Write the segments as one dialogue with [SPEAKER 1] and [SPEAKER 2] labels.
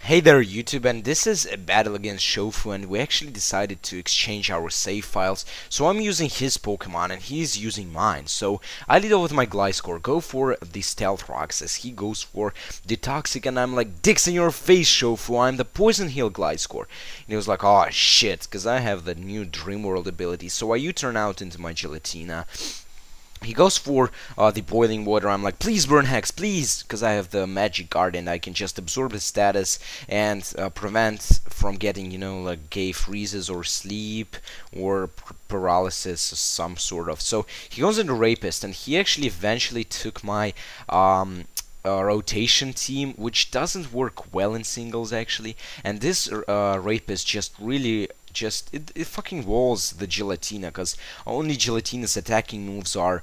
[SPEAKER 1] Hey there YouTube, and this is a battle against Shofu, and we actually decided to exchange our save files. So I'm using his Pokemon and he's using mine. So I lead off with my Gliscor, go for the Stealth Rocks as he goes for the Toxic, and I'm like, dicks in your face Shofu, I'm the Poison Heal Gliscor. And he was like, oh shit, because I have the new Dream World ability. So I U-turn out into my Giratina. He goes for the boiling water. I'm like, please burn Hex, please, because I have the magic guard and I can just absorb his status and prevent from getting, like gay freezes or sleep or paralysis of some sort of. So he goes into Rapist, and he actually eventually took my rotation team, which doesn't work well in singles actually. And this Rapist just really it fucking walls the Giratina, because only Giratina's attacking moves are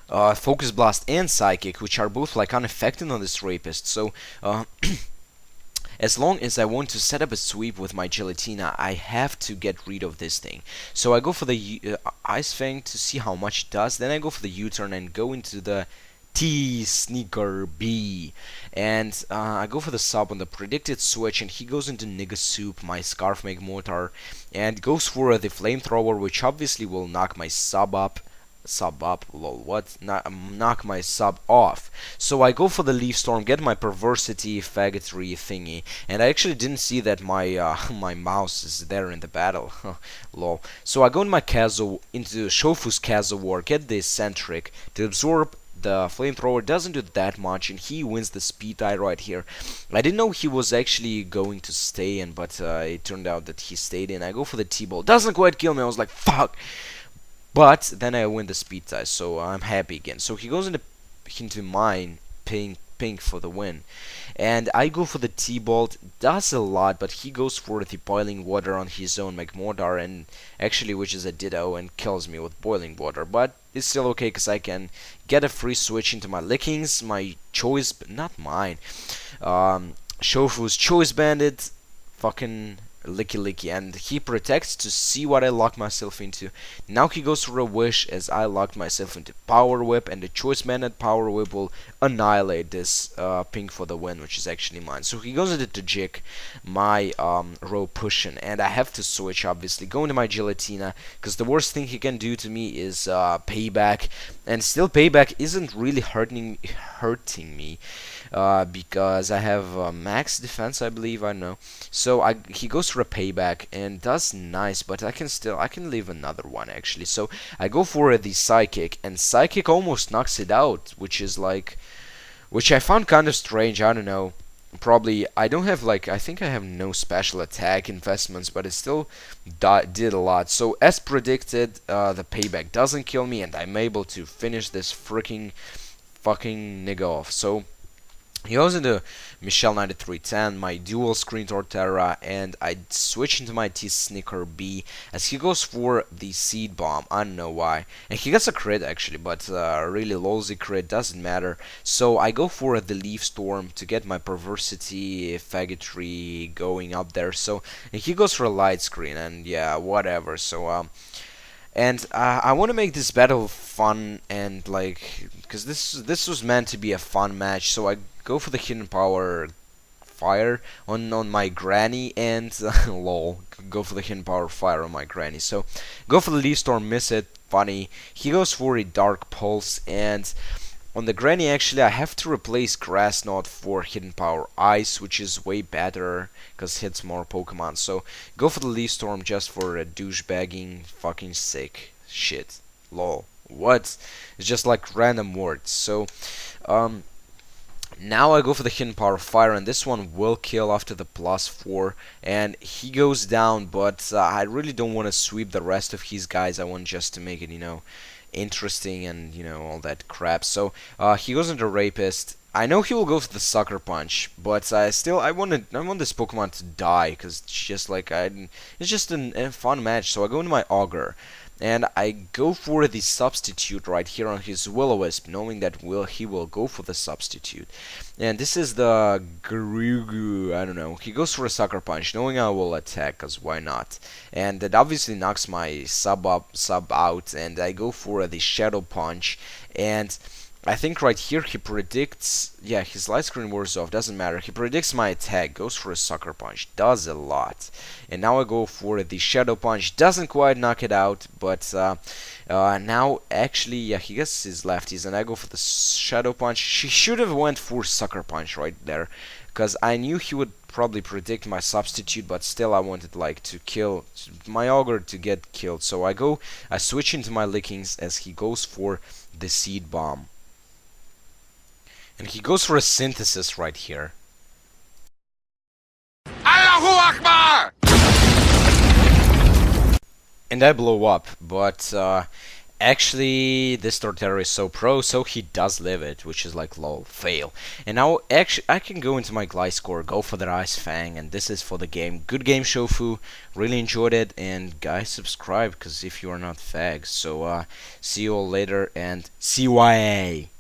[SPEAKER 1] Focus Blast and Psychic, which are both like unaffected on this Rapist. So as long as I want to set up a sweep with my Giratina, I have to get rid of this thing. So I go for the Ice Fang to see how much it does, then I go for the U-turn and go into the Sneaker B, and I go for the sub on the predicted switch, and he goes into Nigga Soup, my Scarf Make Mortar, and goes for the Flamethrower, which obviously will knock my knock my sub off. So I go for the Leaf Storm, get my Perversity Faggotry thingy, and I actually didn't see that my my mouse is there in the battle. Lol. So I go into my into Shofu's Kazo War, get the Eccentric to absorb. The Flamethrower doesn't do that much, and he wins the speed tie right here. I didn't know he was actually going to stay in, but it turned out that he stayed in. I go for the T-Ball, doesn't quite kill me. I was like, fuck. But then I win the speed tie, so I'm happy again. So he goes into mine, pink for the win. And I go for the T-Bolt, does a lot, but he goes for the Boiling Water on his own Magmortar, and actually, which is a Ditto, and kills me with Boiling Water. But it's still okay, because I can get a free switch into my Lickings, my choice, not mine, Shofu's Choice Bandit, fucking Lickilicky, and he protects to see what I locked myself into. Now he goes for a Wish, as I locked myself into Power Whip, and the Choice Bandit Power Whip will annihilate this pink for the win, which is actually mine. So he goes into Tajik, my row pushing, and I have to switch, obviously, go into my Giratina, because the worst thing he can do to me is Payback, and still Payback isn't really hurting me. Because I have max defense, I believe, I don't know. So he goes for a Payback and does nice, but I can leave another one actually. So I go for the Psychic, and Psychic almost knocks it out, which I found kind of strange. I don't know. Probably I don't have I think I have no special attack investments, but it still did a lot. So as predicted, the Payback doesn't kill me, and I'm able to finish this freaking fucking nigga off. So he goes into Michelle 9310, my dual screen Torterra, and I switch into my T-Snicker B as he goes for the Seed Bomb. I don't know why. And he gets a crit actually, but really lowsy crit, doesn't matter. So I go for the Leaf Storm to get my Perversity Faggotry going up there. So and he goes for a Light Screen, and yeah, whatever. So and I want to make this battle fun, and because this was meant to be a fun match, so I go for the Hidden Power Fire on my Granny, and lol, go for the Hidden Power Fire on my Granny. So go for the Leaf Storm, miss it, funny. He goes for a Dark Pulse, and on the Granny, actually, I have to replace Grass Knot for Hidden Power Ice, which is way better, because hits more Pokemon. So, go for the Leaf Storm just for a douchebagging fucking sick shit. Lol. What? It's just like random words. So, now I go for the Hidden Power Fire, and this one will kill after the +4, and he goes down, but I really don't want to sweep the rest of his guys. I want just to make it, interesting and all that crap. So he goes into Rapist. I know he will go for the Sucker Punch, but I want this Pokemon to die, because it's just it's just a fun match. So I go into my Augur, and I go for the substitute right here on his Will-O-Wisp, knowing that he will go for the substitute. And this is the Gurugu, I don't know. He goes for a Sucker Punch, knowing I will attack, cause why not? And that obviously knocks my sub out, and I go for the Shadow Punch, and I think right here he predicts, yeah, his light screen wears off, doesn't matter. He predicts my attack, goes for a sucker punch, does a lot. And now I go for the shadow punch, doesn't quite knock it out, but now actually, yeah, he gets his lefties, and I go for the shadow punch. She should have went for sucker punch right there, because I knew he would probably predict my substitute, but still I wanted like to kill my ogre to get killed. So I switch into my lickings as he goes for the seed bomb. And he goes for a synthesis right here.
[SPEAKER 2] Allahu Akbar!
[SPEAKER 1] And I blow up, but actually this Torterra is so pro, so he does live it, which is like lol, fail. And now actually I can go into my glide score, go for the Ice Fang, and this is for the game. Good game, Shofu, really enjoyed it, and guys subscribe, because if you are not fags. So see you all later, and CYA!